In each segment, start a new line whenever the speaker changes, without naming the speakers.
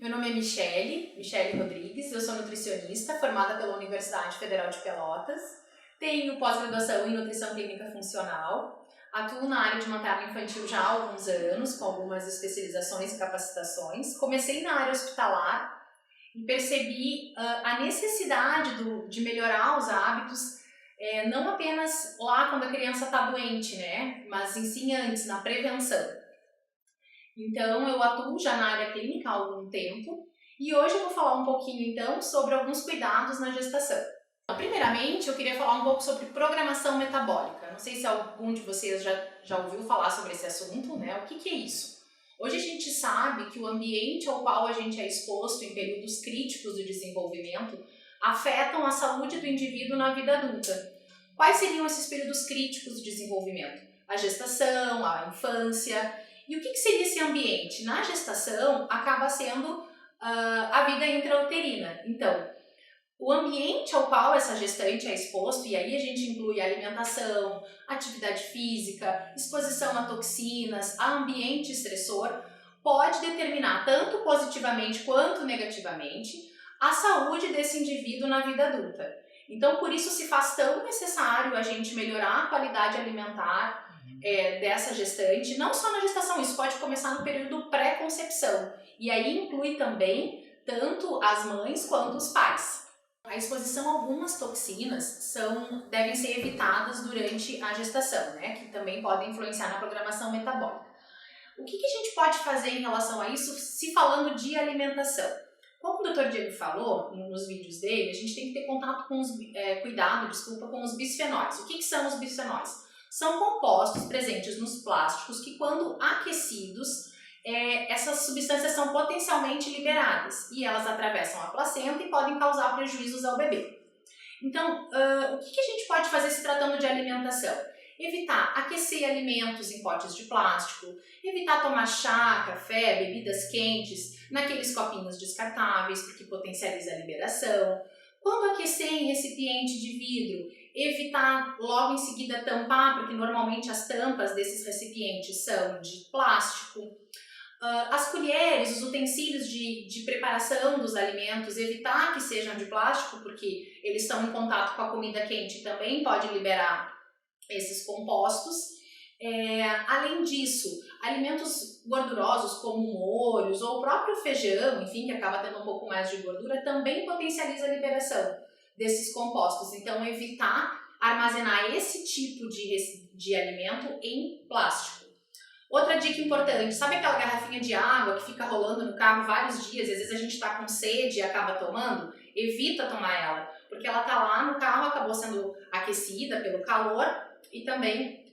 Meu nome é Michele Rodrigues, eu sou nutricionista formada pela Universidade Federal de Pelotas, tenho pós-graduação em Nutrição Clínica Funcional, atuo na área de materno-infantil já há alguns anos, com algumas especializações e capacitações. Comecei na área hospitalar e percebi a necessidade de melhorar os hábitos, não apenas lá quando a criança está doente, né, mas sim antes, na prevenção. Então, eu atuo já na área clínica há algum tempo e hoje eu vou falar um pouquinho, então, sobre alguns cuidados na gestação. Primeiramente, eu queria falar um pouco sobre programação metabólica. Não sei se algum de vocês já ouviu falar sobre esse assunto, né? O que é isso? Hoje a gente sabe que o ambiente ao qual a gente é exposto em períodos críticos do desenvolvimento afetam a saúde do indivíduo na vida adulta. Quais seriam esses períodos críticos do desenvolvimento? A gestação, a infância. E o que seria esse ambiente? Na gestação, acaba sendo a vida intrauterina. Então, o ambiente ao qual essa gestante é exposto, e aí a gente inclui alimentação, atividade física, exposição a toxinas, a ambiente estressor, pode determinar tanto positivamente quanto negativamente a saúde desse indivíduo na vida adulta. Então, por isso se faz tão necessário a gente melhorar a qualidade alimentar dessa gestante, não só na gestação, isso pode começar no período pré-concepção, e aí inclui também tanto as mães quanto os pais. A exposição a algumas toxinas devem ser evitadas durante a gestação, né, que também podem influenciar na programação metabólica. O que a gente pode fazer em relação a isso, se falando de alimentação? Como o Dr. Diego falou nos vídeos dele, a gente tem que ter contato com com os bisfenóis. O que são os bisfenóis? São compostos presentes nos plásticos que, quando aquecidos, essas substâncias são potencialmente liberadas e elas atravessam a placenta e podem causar prejuízos ao bebê. Então, o que a gente pode fazer se tratando de alimentação? Evitar aquecer alimentos em potes de plástico, evitar tomar chá, café, bebidas quentes naqueles copinhos descartáveis, porque potencializa a liberação. Quando aquecer em recipiente de vidro, evitar logo em seguida tampar, porque normalmente as tampas desses recipientes são de plástico. As colheres, os utensílios de preparação dos alimentos, evitar que sejam de plástico, porque eles estão em contato com a comida quente e também pode liberar esses compostos. Além disso, alimentos gordurosos como molhos ou o próprio feijão, enfim, que acaba tendo um pouco mais de gordura, também potencializa a liberação desses compostos. Então, evitar armazenar esse tipo de alimento em plástico. Outra dica importante, sabe aquela garrafinha de água que fica rolando no carro vários dias e às vezes a gente está com sede e acaba tomando? Evita tomar ela, porque ela está lá no carro, acabou sendo aquecida pelo calor e também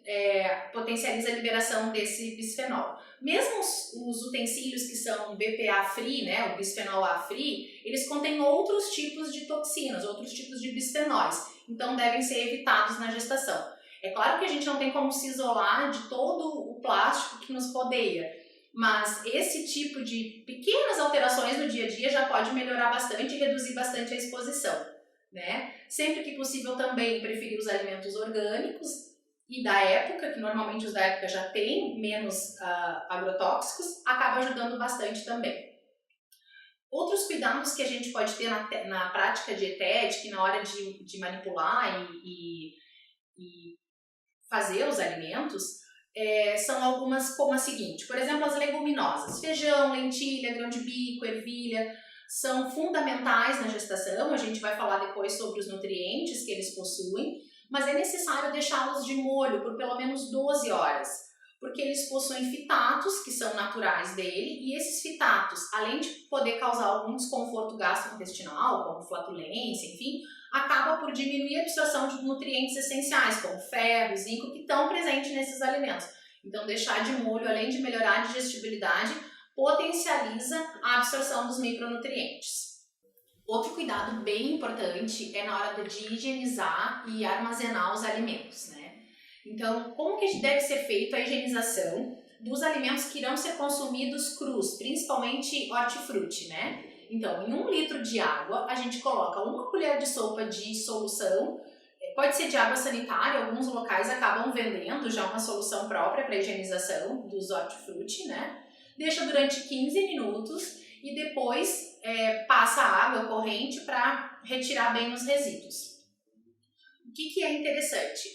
potencializa a liberação desse bisfenol. Mesmo os utensílios que são BPA free, né, o bisfenol A free, eles contêm outros tipos de toxinas, outros tipos de bisfenóis, então devem ser evitados na gestação. É claro que a gente não tem como se isolar de todo o plástico que nos rodeia, mas esse tipo de pequenas alterações no dia a dia já pode melhorar bastante e reduzir bastante a exposição, né? Sempre que possível também preferir os alimentos orgânicos e da época, que normalmente os da época já têm menos agrotóxicos, acaba ajudando bastante também. Outros cuidados que a gente pode ter na prática dietética e na hora de manipular e fazer os alimentos são algumas como a seguinte, por exemplo, as leguminosas, feijão, lentilha, grão de bico, ervilha, são fundamentais na gestação, a gente vai falar depois sobre os nutrientes que eles possuem, mas é necessário deixá-los de molho por pelo menos 12 horas, porque eles possuem fitatos, que são naturais dele, e esses fitatos, além de poder causar algum desconforto gastrointestinal, como flatulência, enfim, acaba por diminuir a absorção de nutrientes essenciais, como ferro, zinco, que estão presentes nesses alimentos. Então, deixar de molho, além de melhorar a digestibilidade, potencializa a absorção dos micronutrientes. Outro cuidado bem importante é na hora de higienizar e armazenar os alimentos, né? Então, como que deve ser feita a higienização dos alimentos que irão ser consumidos crus, principalmente hortifruti, né? Então, em 1 litro de água, a gente coloca 1 colher de sopa de solução, pode ser de água sanitária, alguns locais acabam vendendo já uma solução própria para higienização dos hortifruti, né? Deixa durante 15 minutos e depois passa a água corrente para retirar bem os resíduos. O que é interessante?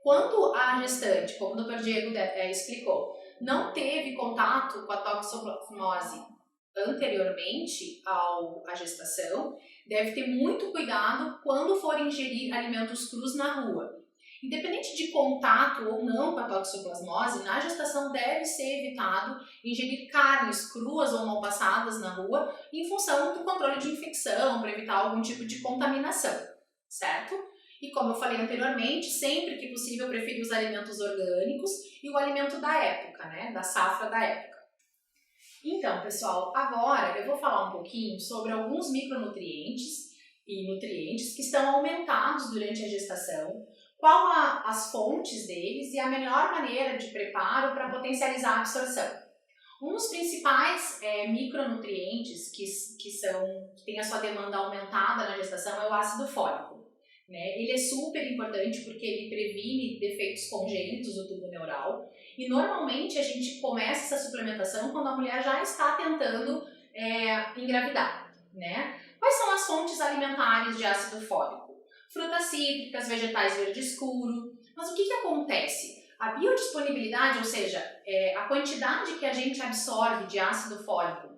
Quando a gestante, como o Dr. Diego explicou, não teve contato com a toxoplasmose anteriormente à gestação, deve ter muito cuidado quando for ingerir alimentos crus na rua. Independente de contato ou não com a toxoplasmose, na gestação deve ser evitado ingerir carnes cruas ou mal passadas na rua em função do controle de infecção, para evitar algum tipo de contaminação, certo? E como eu falei anteriormente, sempre que possível preferir os alimentos orgânicos e o alimento da época, né, da safra da época. Então, pessoal, agora eu vou falar um pouquinho sobre alguns micronutrientes e nutrientes que estão aumentados durante a gestação, qual as fontes deles e a melhor maneira de preparo para potencializar a absorção. Um dos principais micronutrientes que tem a sua demanda aumentada na gestação é o ácido fólico. Né? Ele é super importante porque ele previne defeitos congênitos do tubo neural e normalmente a gente começa essa suplementação quando a mulher já está tentando engravidar. Né? Quais são as fontes alimentares de ácido fólico? Frutas cítricas, vegetais verde escuro. Mas o que acontece? A biodisponibilidade, ou seja, a quantidade que a gente absorve de ácido fólico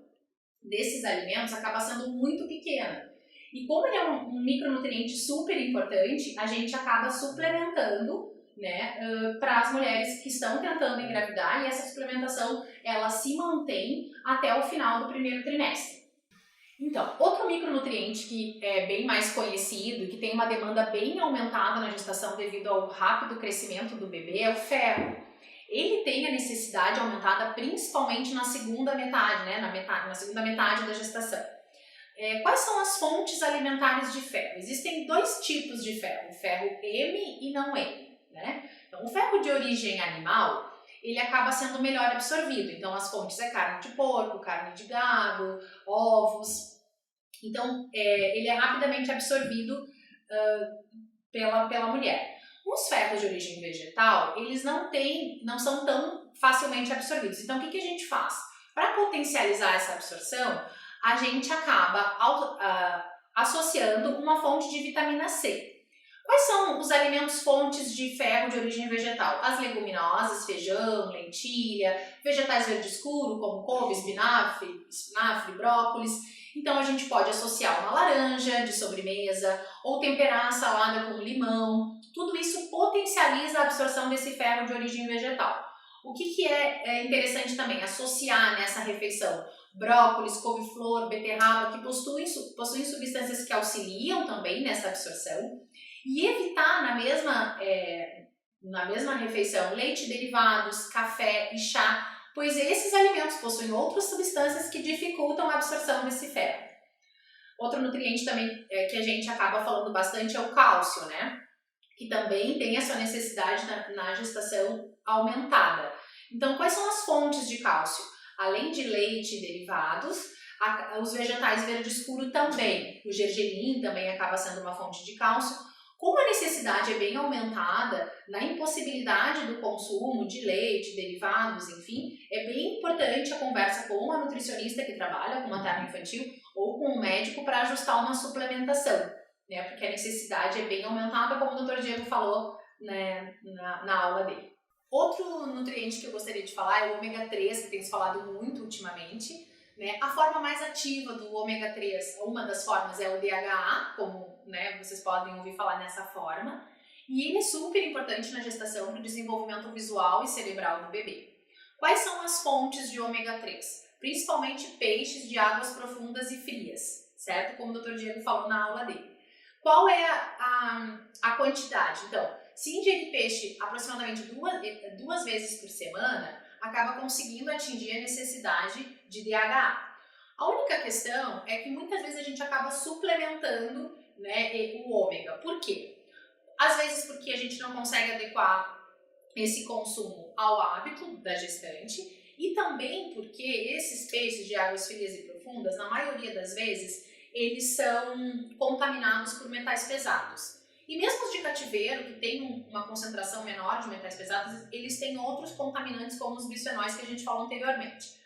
desses alimentos acaba sendo muito pequena. E como ele é um micronutriente super importante, a gente acaba suplementando, né, para as mulheres que estão tentando engravidar, e essa suplementação ela se mantém até o final do primeiro trimestre. Então, outro micronutriente que é bem mais conhecido e que tem uma demanda bem aumentada na gestação devido ao rápido crescimento do bebê é o ferro. Ele tem a necessidade aumentada principalmente na segunda metade, né, na segunda metade da gestação. Quais são as fontes alimentares de ferro? Existem dois tipos de ferro, o ferro M e não M. Né? Então, o ferro de origem animal, ele acaba sendo melhor absorvido. Então, as fontes é carne de porco, carne de gado, ovos. Então, ele é rapidamente absorvido pela mulher. Os ferros de origem vegetal, eles não são tão facilmente absorvidos. Então, o que a gente faz? Para potencializar essa absorção, a gente acaba associando uma fonte de vitamina C. Quais são os alimentos fontes de ferro de origem vegetal? As leguminosas, feijão, lentilha, vegetais verde escuro, como couve, espinafre, brócolis. Então, a gente pode associar uma laranja de sobremesa ou temperar a salada com limão. Tudo isso potencializa a absorção desse ferro de origem vegetal. O que é interessante também? Associar nessa refeição brócolis, couve-flor, beterraba, que possuem substâncias que auxiliam também nessa absorção. E evitar na mesma refeição leite derivados, café e chá, pois esses alimentos possuem outras substâncias que dificultam a absorção desse ferro. Outro nutriente também que a gente acaba falando bastante é o cálcio, né? Que também tem a sua necessidade na gestação aumentada. Então, quais são as fontes de cálcio? Além de leite e derivados, os vegetais verde escuro também. O gergelim também acaba sendo uma fonte de cálcio. Como a necessidade é bem aumentada, na impossibilidade do consumo de leite, derivados, enfim, é bem importante a conversa com a nutricionista que trabalha com materno-infantil ou com o médico para ajustar uma suplementação, né? Porque a necessidade é bem aumentada, como o Dr. Diego falou, né, na aula dele. Outro nutriente que eu gostaria de falar é o ômega 3, que tem se falado muito ultimamente. Né? A forma mais ativa do ômega 3, uma das formas é o DHA, como vocês podem ouvir falar nessa forma, e ele é super importante na gestação para o desenvolvimento visual e cerebral do bebê. Quais são as fontes de ômega 3? Principalmente peixes de águas profundas e frias, certo? Como o Dr. Diego falou na aula dele. Qual é a quantidade? Então, se ingerir peixe aproximadamente duas vezes por semana, acaba conseguindo atingir a necessidade de DHA. A única questão é que muitas vezes a gente acaba suplementando, né, o ômega. Por quê? Às vezes porque a gente não consegue adequar esse consumo ao hábito da gestante e também porque esses peixes de águas frias e profundas, na maioria das vezes, eles são contaminados por metais pesados. E mesmo os de cativeiro, que tem uma concentração menor de metais pesados, eles têm outros contaminantes como os bisfenóis que a gente falou anteriormente.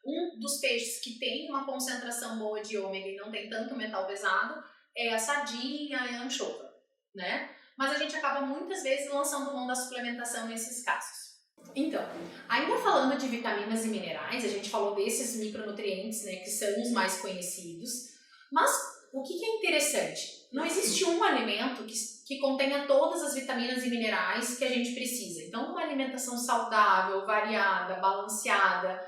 Um dos peixes que tem uma concentração boa de ômega e não tem tanto metal pesado é a sardinha e a anchova, né? Mas a gente acaba muitas vezes lançando mão da suplementação nesses casos. Então, ainda falando de vitaminas e minerais, a gente falou desses micronutrientes, né, que são os mais conhecidos, mas o que é interessante? Não existe um alimento que contenha todas as vitaminas e minerais que a gente precisa. Então, uma alimentação saudável, variada, balanceada,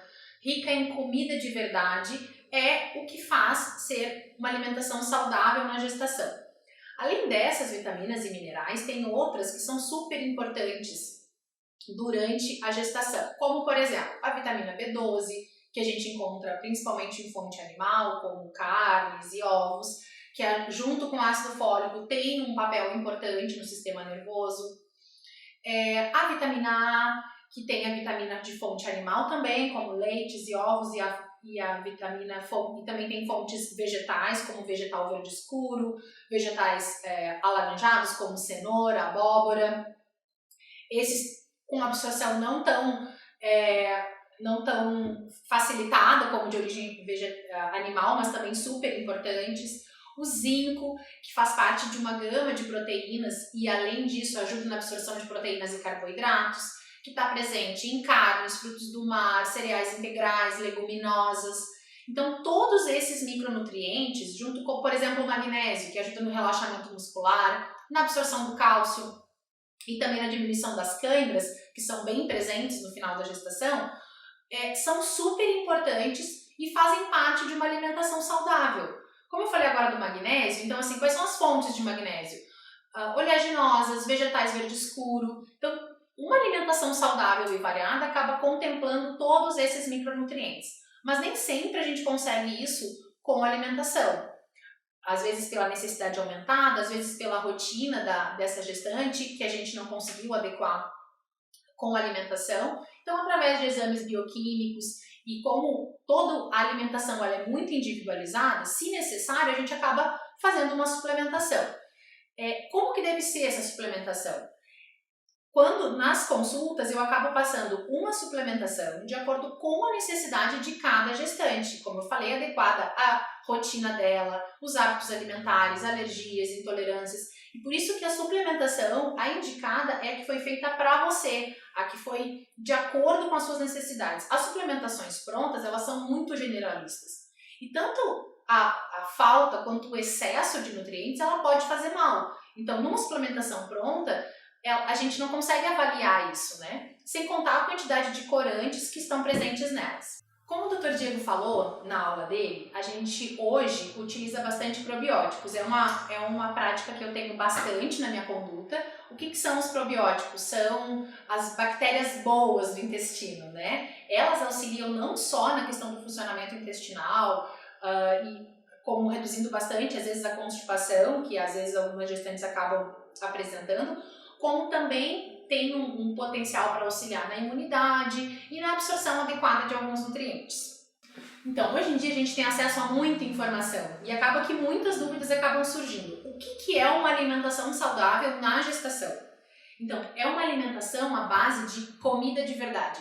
rica em comida de verdade, é o que faz ser uma alimentação saudável na gestação. Além dessas vitaminas e minerais, tem outras que são super importantes durante a gestação, como por exemplo a vitamina B12, que a gente encontra principalmente em fonte animal, como carnes e ovos, que junto com o ácido fólico tem um papel importante no sistema nervoso. A vitamina A, que tem a vitamina de fonte animal também, como leites e ovos, e a vitamina e também tem fontes vegetais, como vegetal verde escuro, vegetais alaranjados, como cenoura, abóbora. Esses com absorção não tão facilitada como de origem animal, mas também super importantes. O zinco, que faz parte de uma gama de proteínas e, além disso, ajuda na absorção de proteínas e carboidratos, que está presente em carnes, frutos do mar, cereais integrais, leguminosas. Então, todos esses micronutrientes, junto com, por exemplo, o magnésio, que ajuda no relaxamento muscular, na absorção do cálcio e também na diminuição das câimbras, que são bem presentes no final da gestação, são super importantes e fazem parte de uma alimentação saudável. Como eu falei agora do magnésio, então assim, quais são as fontes de magnésio? Oleaginosas, vegetais verde escuro. Então, uma alimentação saudável e variada acaba contemplando todos esses micronutrientes. Mas nem sempre a gente consegue isso com a alimentação. Às vezes pela necessidade aumentada, às vezes pela rotina dessa gestante, que a gente não conseguiu adequar com a alimentação. Então, através de exames bioquímicos e como toda a alimentação ela é muito individualizada, se necessário, a gente acaba fazendo uma suplementação. Como que deve ser essa suplementação? Quando nas consultas eu acabo passando uma suplementação de acordo com a necessidade de cada gestante, como eu falei, adequada à rotina dela, os hábitos alimentares, alergias, intolerâncias. E por isso que a suplementação, a indicada é a que foi feita para você, a que foi de acordo com as suas necessidades. As suplementações prontas, elas são muito generalistas. E tanto a falta quanto o excesso de nutrientes, ela pode fazer mal. Então, numa suplementação pronta, a gente não consegue avaliar isso, né? Sem contar a quantidade de corantes que estão presentes nelas. Como o Dr. Diego falou na aula dele, a gente hoje utiliza bastante probióticos. É uma prática que eu tenho bastante na minha conduta. O que são os probióticos? São as bactérias boas do intestino, né? Elas auxiliam não só na questão do funcionamento intestinal, e como reduzindo bastante, às vezes, a constipação, que às vezes algumas gestantes acabam apresentando, como também tem um potencial para auxiliar na imunidade e na absorção adequada de alguns nutrientes. Então, hoje em dia a gente tem acesso a muita informação e acaba que muitas dúvidas acabam surgindo. O que é uma alimentação saudável na gestação? Então, é uma alimentação à base de comida de verdade.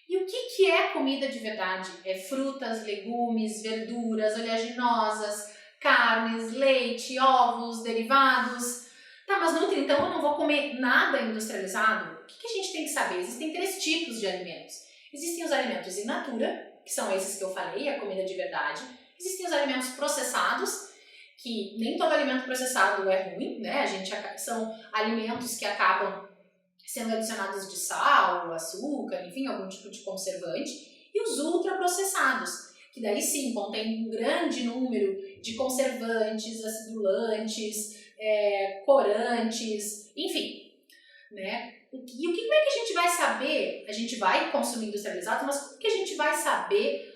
E o que é comida de verdade? É frutas, legumes, verduras, oleaginosas, carnes, leite, ovos, derivados. Tá, mas Nutri, então eu não vou comer nada industrializado? O que a gente tem que saber? Existem 3 tipos de alimentos. Existem os alimentos in natura, que são esses que eu falei, a comida de verdade. Existem os alimentos processados, que nem todo alimento processado é ruim, né? São alimentos que acabam sendo adicionados de sal, açúcar, enfim, algum tipo de conservante. E os ultraprocessados, que daí sim contém um grande número de conservantes, acidulantes, corantes, enfim, né? E como é que a gente vai saber? A gente vai consumir industrializado, mas como que a gente vai saber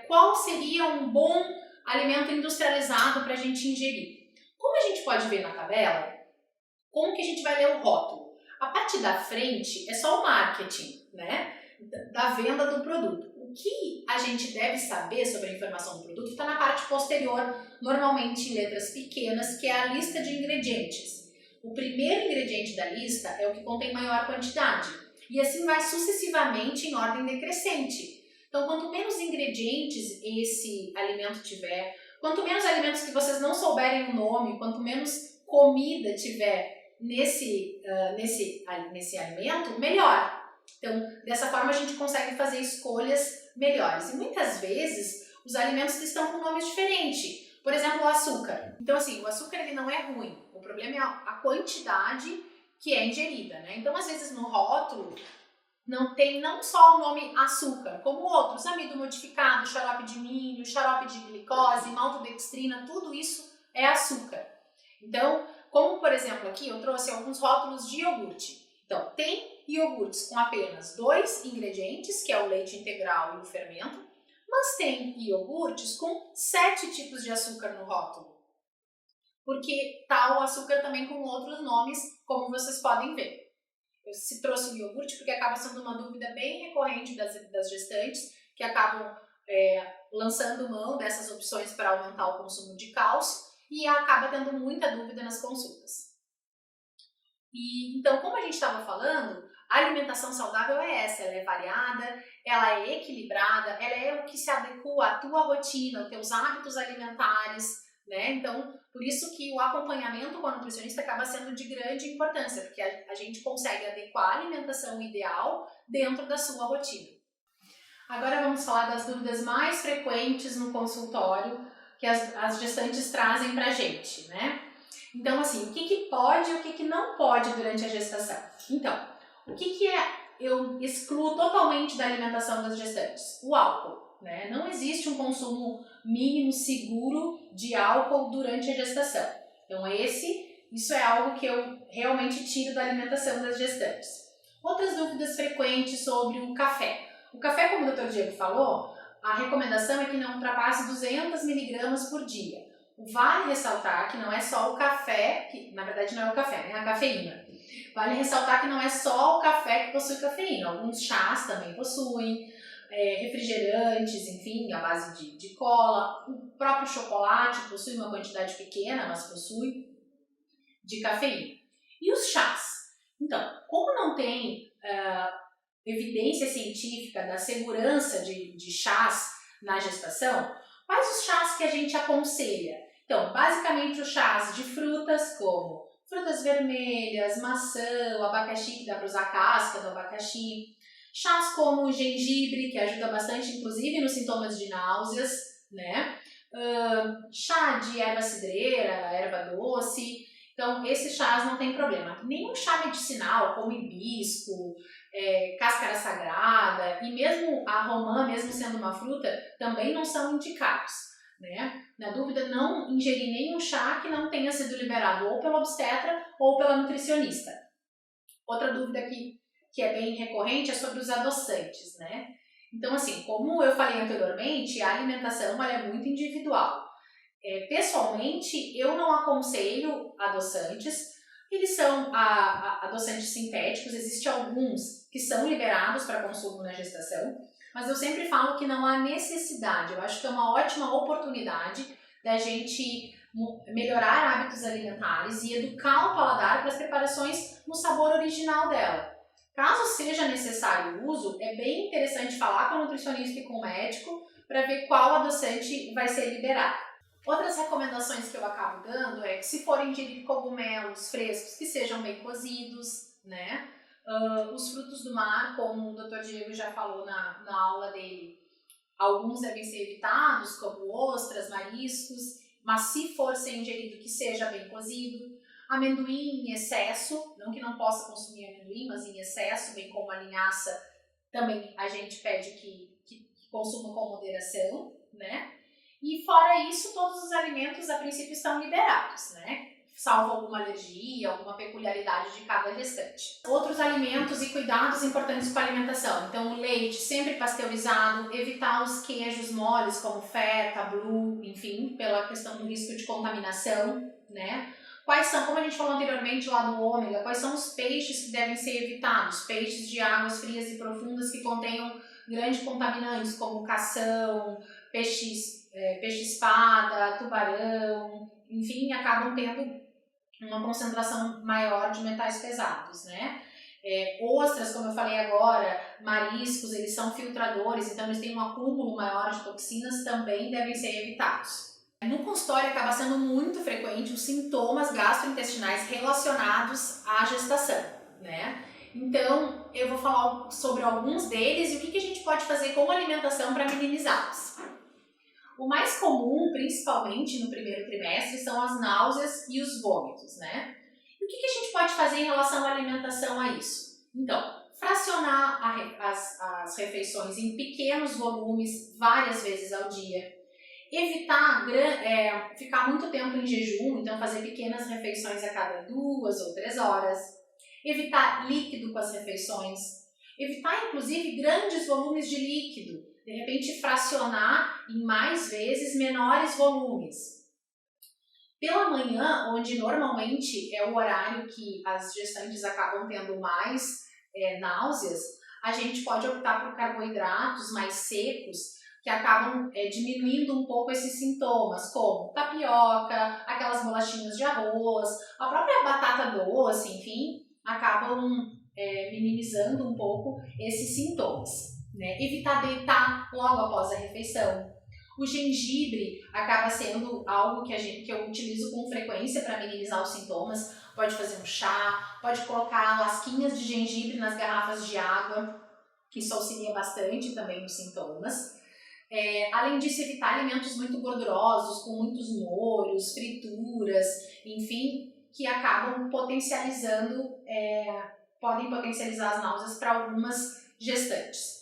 qual seria um bom alimento industrializado para a gente ingerir? Como a gente pode ver na tabela, como que a gente vai ler o rótulo? A parte da frente é só o marketing, né? Da venda do produto. O que a gente deve saber sobre a informação do produto está na parte posterior, normalmente em letras pequenas, que é a lista de ingredientes. O primeiro ingrediente da lista é o que contém maior quantidade, e assim vai sucessivamente em ordem decrescente. Então, quanto menos ingredientes esse alimento tiver, quanto menos alimentos que vocês não souberem o nome, quanto menos comida tiver nesse alimento, melhor. Então, dessa forma a gente consegue fazer escolhas melhores. E muitas vezes os alimentos estão com nomes diferentes. Por exemplo, o açúcar. Então, assim, o açúcar ele não é ruim. O problema é a quantidade que é ingerida, né? Então, às vezes no rótulo não tem não só o nome açúcar, como outros, amido modificado, xarope de milho, xarope de glicose, maltodextrina, tudo isso é açúcar. Então, como por exemplo aqui eu trouxe alguns rótulos de iogurte. Então, tem iogurtes com apenas 2 ingredientes, que é o leite integral e o fermento, mas tem iogurtes com 7 tipos de açúcar no rótulo. Porque tá o açúcar também com outros nomes, como vocês podem ver. Eu trouxe o iogurte porque acaba sendo uma dúvida bem recorrente das gestantes, que acabam lançando mão dessas opções para aumentar o consumo de cálcio e acaba tendo muita dúvida nas consultas. E então, como a gente estava falando, a alimentação saudável é essa, ela é variada, ela é equilibrada, ela é o que se adequa à tua rotina, aos teus hábitos alimentares, né? Então, por isso que o acompanhamento com a nutricionista acaba sendo de grande importância, porque a gente consegue adequar a alimentação ideal dentro da sua rotina. Agora vamos falar das dúvidas mais frequentes no consultório que as gestantes trazem pra gente, né? Então, assim, o que pode e o que não pode durante a gestação? Então, o que eu excluo totalmente da alimentação das gestantes? O álcool, né? Não existe um consumo mínimo seguro de álcool durante a gestação. Então, isso é algo que eu realmente tiro da alimentação das gestantes. Outras dúvidas frequentes sobre o café. O café, como o Dr. Diego falou, a recomendação é que não ultrapasse 200 mg por dia. Vale ressaltar que não é só o café, que na verdade não é o café, né? A cafeína. Vale ressaltar que não é só o café que possui cafeína. Alguns chás também possuem, refrigerantes, enfim, à base de cola. O próprio chocolate possui uma quantidade pequena, mas possui de cafeína. E os chás? Então, como não tem evidência científica da segurança de chás na gestação, quais os chás que a gente aconselha? Então, basicamente os chás de frutas, como frutas vermelhas, maçã, o abacaxi, que dá para usar a casca do abacaxi. Chás como o gengibre, que ajuda bastante, inclusive, nos sintomas de náuseas, né? Chá de erva cidreira, erva doce. Então, esses chás não tem problema. Nenhum chá medicinal, como hibisco, cáscara sagrada e mesmo a romã, mesmo sendo uma fruta, também não são indicados, né? Na dúvida, não ingerir nenhum chá que não tenha sido liberado ou pelo obstetra ou pela nutricionista. Outra dúvida que é bem recorrente é sobre os adoçantes, né? Então, assim, como eu falei anteriormente, a alimentação ela é muito individual. Pessoalmente, eu não aconselho adoçantes. Eles são adoçantes sintéticos, existem alguns que são liberados para consumo na gestação, mas eu sempre falo que não há necessidade. Eu acho que é uma ótima oportunidade da gente melhorar hábitos alimentares e educar o paladar para as preparações no sabor original dela. Caso seja necessário o uso, é bem interessante falar com o nutricionista e com o médico para ver qual adoçante vai ser liberado. Outras recomendações que eu acabo dando é que se forem ingerir cogumelos frescos, que sejam bem cozidos, né? Os frutos do mar, como o Dr. Diego já falou na aula dele, alguns devem ser evitados, como ostras, mariscos, mas se for ser ingerido, que seja bem cozido. Amendoim em excesso, não que não possa consumir amendoim, mas em excesso, bem como a linhaça, também a gente pede que consuma com moderação, né? E fora isso, todos os alimentos a princípio estão liberados, né? Salvo alguma alergia, alguma peculiaridade de cada gestante. Outros alimentos e cuidados importantes com a alimentação. Então, o leite sempre pasteurizado, evitar os queijos moles como feta, blue, enfim, pela questão do risco de contaminação, né? Quais são, como a gente falou anteriormente lá do ômega, quais são os peixes que devem ser evitados? Peixes de águas frias e profundas que contenham grandes contaminantes, como cação, peixe-espada, tubarão, enfim, acabam tendo uma concentração maior de metais pesados, né? Ostras, como eu falei agora, mariscos, eles são filtradores, então eles têm um acúmulo maior de toxinas, também devem ser evitados. No consultório acaba sendo muito frequente os sintomas gastrointestinais relacionados à gestação, né? Então, eu vou falar sobre alguns deles e o que a gente pode fazer com a alimentação para minimizá-los. O mais comum, principalmente no primeiro trimestre, são as náuseas e os vômitos, né? E o que a gente pode fazer em relação à alimentação a isso? Então, fracionar as refeições em pequenos volumes, várias vezes ao dia. Evitar ficar muito tempo em jejum, então fazer pequenas refeições a cada 2 ou 3 horas. Evitar líquido com as refeições. Evitar, inclusive, grandes volumes de líquido. De repente, fracionar em mais vezes menores volumes. Pela manhã, onde normalmente é o horário que as gestantes acabam tendo mais náuseas, a gente pode optar por carboidratos mais secos, que acabam diminuindo um pouco esses sintomas, como tapioca, aquelas bolachinhas de arroz, a própria batata doce, enfim, acabam minimizando um pouco esses sintomas, né? Evitar deitar logo após a refeição. O gengibre acaba sendo algo que eu utilizo com frequência para minimizar os sintomas. Pode fazer um chá, pode colocar lasquinhas de gengibre nas garrafas de água, que isso auxilia bastante também nos sintomas. Além disso, evitar alimentos muito gordurosos, com muitos molhos, frituras, enfim, que acabam podem potencializar as náuseas para algumas gestantes.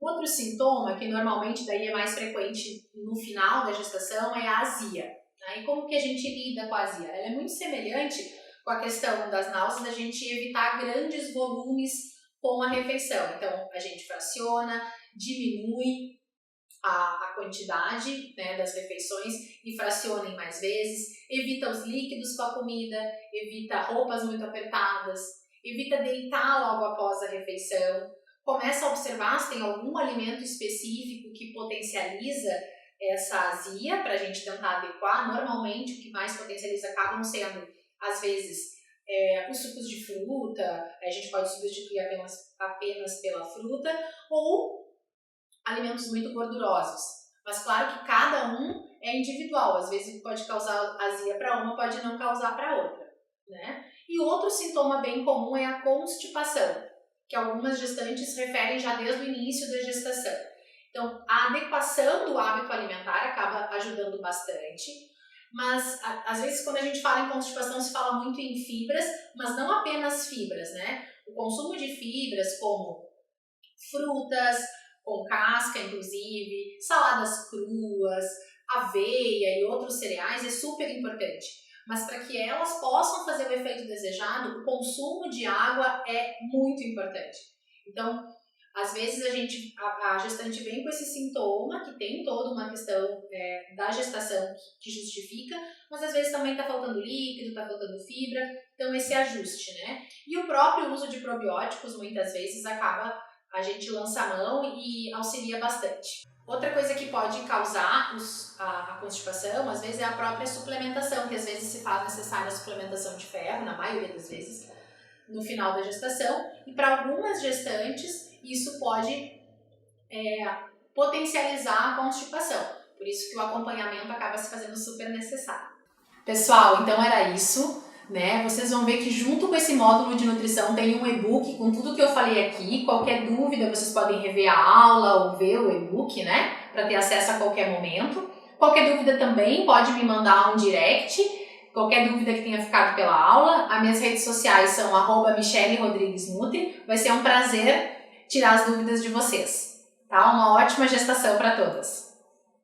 Outro sintoma, que normalmente daí é mais frequente no final da gestação, é a azia. Né? E como que a gente lida com a azia? Ela é muito semelhante com a questão das náuseas, da gente evitar grandes volumes com a refeição. Então, a gente fraciona, diminui a quantidade, né, das refeições e fraciona em mais vezes, evita os líquidos com a comida, evita roupas muito apertadas, evita deitar logo após a refeição, começa a observar se tem algum alimento específico que potencializa essa azia para a gente tentar adequar. Normalmente o que mais potencializa acabam sendo, às vezes, os sucos de fruta, a gente pode substituir apenas pela fruta, ou alimentos muito gordurosos. Mas claro que cada um é individual, às vezes pode causar azia para uma, pode não causar para outra, né? E outro sintoma bem comum é a constipação, que algumas gestantes referem já desde o início da gestação. Então, a adequação do hábito alimentar acaba ajudando bastante. Mas, às vezes, quando a gente fala em constipação, se fala muito em fibras, mas não apenas fibras, né? O consumo de fibras como frutas, com casca, inclusive, saladas cruas, aveia e outros cereais é super importante. Mas para que elas possam fazer o efeito desejado, o consumo de água é muito importante. Então, às vezes a gestante vem com esse sintoma, que tem toda uma questão da gestação que justifica, mas às vezes também está faltando líquido, está faltando fibra, então esse ajuste, né? E o próprio uso de probióticos, muitas vezes, a gente lança a mão e auxilia bastante. Outra coisa que pode causar a constipação, às vezes, é a própria suplementação, que às vezes se faz necessária a suplementação de ferro, na maioria das vezes, no final da gestação, e para algumas gestantes, isso pode potencializar a constipação. Por isso que o acompanhamento acaba se fazendo super necessário. Pessoal, então era isso, né? Vocês vão ver que junto com esse módulo de nutrição tem um e-book com tudo que eu falei aqui. Qualquer dúvida, vocês podem rever a aula ou ver o e-book, né? Para ter acesso a qualquer momento. Qualquer dúvida também pode me mandar um direct. Qualquer dúvida que tenha ficado pela aula. As minhas redes sociais são @MichelleRodriguesNutri. Vai ser um prazer tirar as dúvidas de vocês. Tá? Uma ótima gestação para todas!